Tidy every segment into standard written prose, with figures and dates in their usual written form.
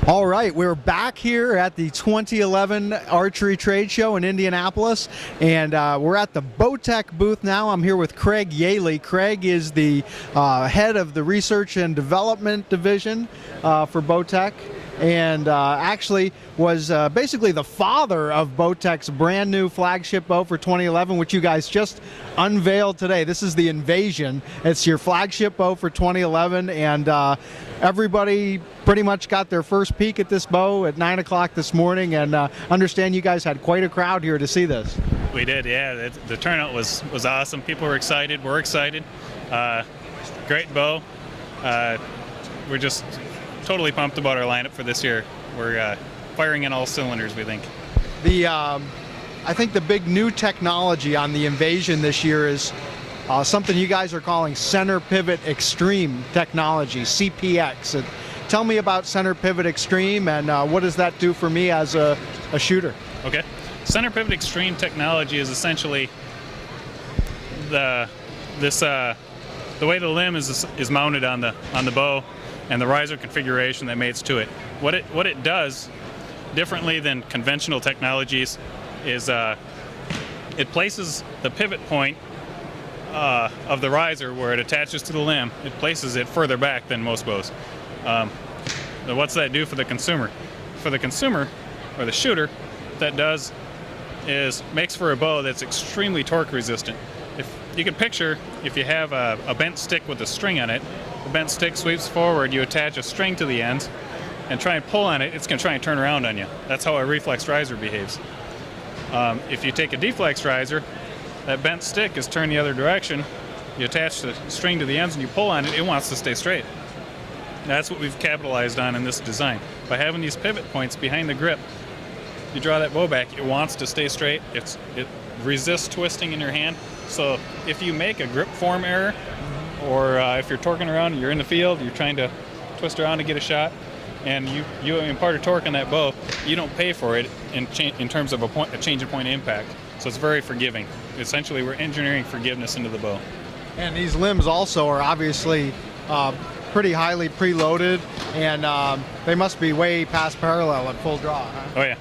All right, we're back here at the 2011 Archery Trade Show in Indianapolis, and we're at the BowTech booth now. I'm here with Craig Yehle. Craig is the head of the Research and Development Division for BowTech, and actually was basically the father of BowTech's brand new flagship bow for 2011, which you guys just unveiled today. This is the Invasion. It's your flagship bow for 2011, and everybody pretty much got their first peek at this bow at 9 o'clock this morning, and understand you guys had quite a crowd here to see this. We did, yeah. The turnout was awesome. People were excited. We're excited. Great bow. We're just totally pumped about our lineup for this year. We're firing in all cylinders, we think. I think the big new technology on the Invasion this year is something you guys are calling Center Pivot Extreme technology, CPX. Tell me about Center Pivot Extreme, and what does that do for me as a shooter? Okay. Center Pivot Extreme technology is essentially the way the limb is mounted on the bow, and the riser configuration that mates to it. What it does differently than conventional technologies is it places the pivot point of the riser where it attaches to the limb. It places it further back than most bows. What's that do for the consumer? For the consumer, or the shooter, what that does is makes for a bow that's extremely torque resistant. If you can picture, if you have a bent stick with a string on it, the bent stick sweeps forward, you attach a string to the ends, and try and pull on it, it's going to try and turn around on you. That's how a reflex riser behaves. If you take a deflex riser, that bent stick is turned the other direction, you attach the string to the ends and you pull on it, it wants to stay straight. That's what we've capitalized on in this design. By having these pivot points behind the grip, you draw that bow back, it wants to stay straight, it resists twisting in your hand. So if you make a grip form error, or if you're torquing around and you're in the field, you're trying to twist around to get a shot, and you impart a torque on that bow, you don't pay for it in terms of a change in point of impact. So it's very forgiving. Essentially, we're engineering forgiveness into the bow. And these limbs also are obviously pretty highly preloaded, and they must be way past parallel at full draw, huh? Oh yeah,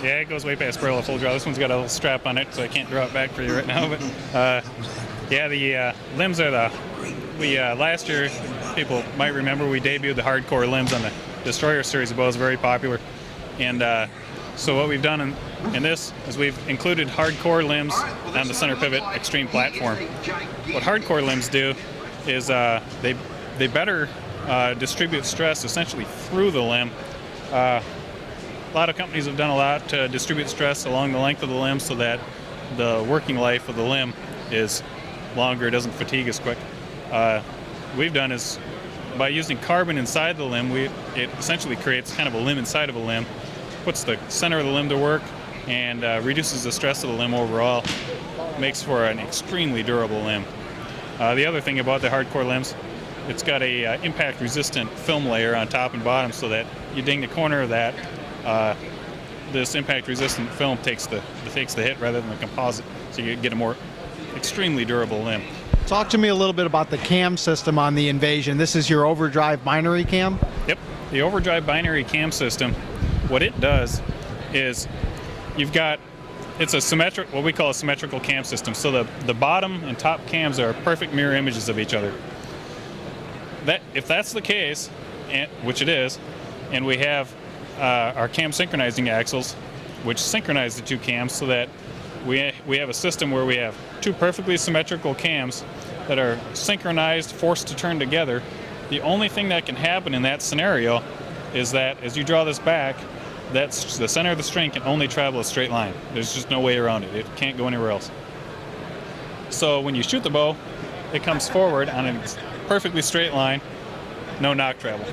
it goes way past parallel at full draw. This one's got a little strap on it, so I can't draw it back for you right now. But yeah, the limbs are last year, people might remember, we debuted the hardcore limbs on the Destroyer series of bows, very popular. And so what we've done in this is we've included hardcore limbs on the Center Pivot Extreme platform. What hardcore limbs do is they better distribute stress essentially through the limb. A lot of companies have done a lot to distribute stress along the length of the limb so that the working life of the limb is longer, it doesn't fatigue as quick. We've done is by using carbon inside the limb, it essentially creates kind of a limb inside of a limb, puts the center of the limb to work, and reduces the stress of the limb overall, makes for an extremely durable limb. The other thing about the hardcore limbs, it's got a impact resistant film layer on top and bottom, so that you ding the corner of that, this impact resistant film takes the hit rather than the composite, so you get a more extremely durable limb. Talk to me a little bit about the cam system on the Invasion. This is your Overdrive binary cam? Yep, the Overdrive binary cam system, what it does is it's a symmetric, what we call a symmetrical cam system. So the bottom and top cams are perfect mirror images of each other. If that's the case, which it is, and we have our cam synchronizing axles, which synchronize the two cams so that we have a system where we have two perfectly symmetrical cams that are synchronized, forced to turn together. The only thing that can happen in that scenario is that as you draw this back, that's the center of the string can only travel a straight line. There's just no way around it. It can't go anywhere else. So when you shoot the bow, it comes forward on a perfectly straight line, no knock travel.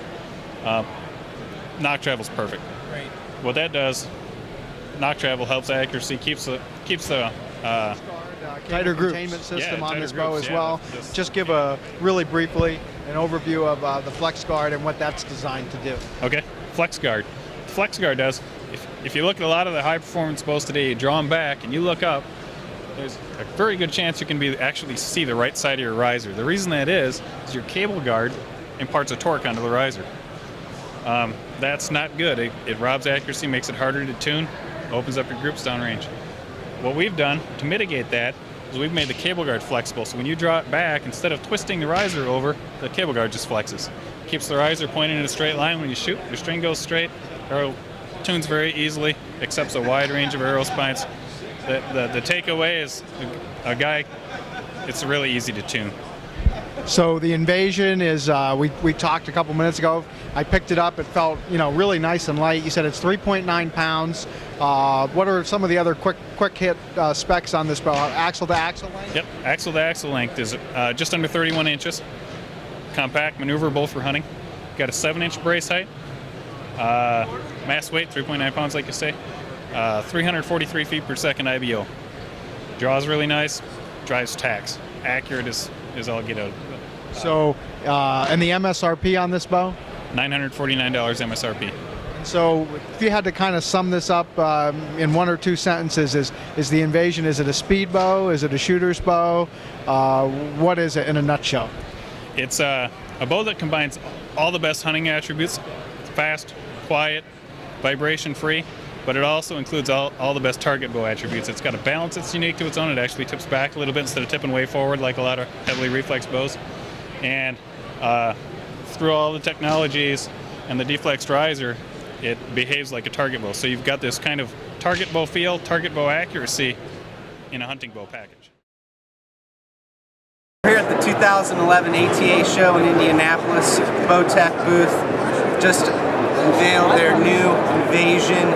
Knock travel's perfect. Right. What that does, knock travel helps accuracy, keeps the tighter containment system on this bow as well. Just give really briefly an overview of the flex guard and what that's designed to do. Okay, flex guard. Flex guard does, if you look at a lot of the high performance bows today, you draw them back and you look up, there's a very good chance you can actually see the right side of your riser. The reason that is your cable guard imparts a torque onto the riser. That's not good. It robs accuracy, makes it harder to tune, opens up your groups downrange. What we've done to mitigate that is we've made the cable guard flexible. So when you draw it back, instead of twisting the riser over, the cable guard just flexes. Keeps the riser pointing in a straight line. When you shoot, your string goes straight. Arrow tunes very easily, accepts a wide range of arrow spines. The takeaway is a guy, it's really easy to tune. So the Invasion is, we talked a couple minutes ago. I picked it up. It felt, really nice and light. You said it's 3.9 pounds. What are some of the other quick hit specs on this bow? Axle to axle length? Yep, axle to axle length is just under 31 inches. Compact, maneuverable for hunting. Got a 7-inch brace height. Mass weight, 3.9 pounds, like you say. 343 feet per second IBO. Draws really nice. Drives tacks. Accurate is all get out. So, and the MSRP on this bow? $949 MSRP. So, if you had to kind of sum this up in one or two sentences, is the Invasion, is it a speed bow? Is it a shooter's bow? What is it in a nutshell? It's a bow that combines all the best hunting attributes. It's fast, quiet, vibration-free, but it also includes all the best target bow attributes. It's got a balance that's unique to its own. It actually tips back a little bit instead of tipping way forward like a lot of heavily reflex bows. And through all the technologies and the deflexed riser, it behaves like a target bow. So you've got this kind of target bow feel, target bow accuracy in a hunting bow package. We're here at the 2011 ATA show in Indianapolis, BowTech booth. Just unveiled their new Invasion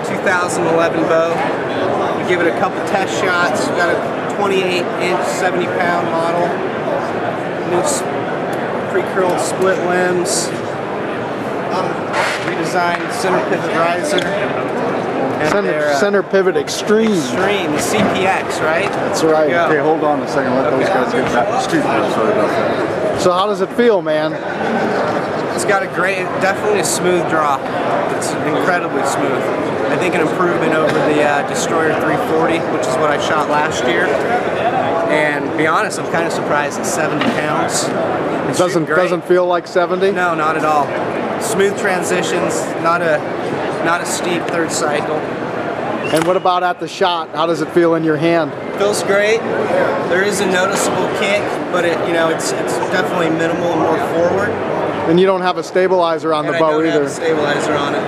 2011 bow. We give it a couple test shots. We've got a 28-inch, 70-pound model. New pre-curled split limbs. Redesigned center pivot riser. Center pivot extreme. Extreme, the CPX, right? That's right. Okay, hold on a second. Let those guys get back. Excuse me. Sorry about that. So how does it feel, man? It's got a great, definitely a smooth draw. It's incredibly smooth. I think an improvement over the Destroyer 340, which is what I shot last year. And to be honest, I'm kind of surprised at 70 pounds. It Doesn't feel like 70? No, not at all. Smooth transitions, not a steep third cycle. And what about at the shot? How does it feel in your hand? Feels great. There is a noticeable kick, but it's definitely minimal and more forward. And you don't have a stabilizer on the bow I don't either. have a stabilizer on it.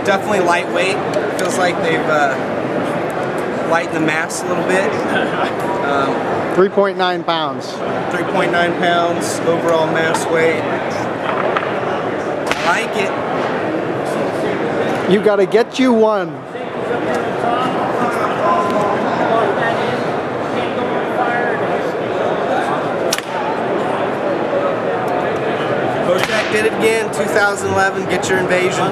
Definitely lightweight. Feels like they've lightened the mass a little bit. 3.9 pounds. 3.9 pounds overall mass weight. I like it. You got to get you one. BowTech did it again, 2011, get your Invasion.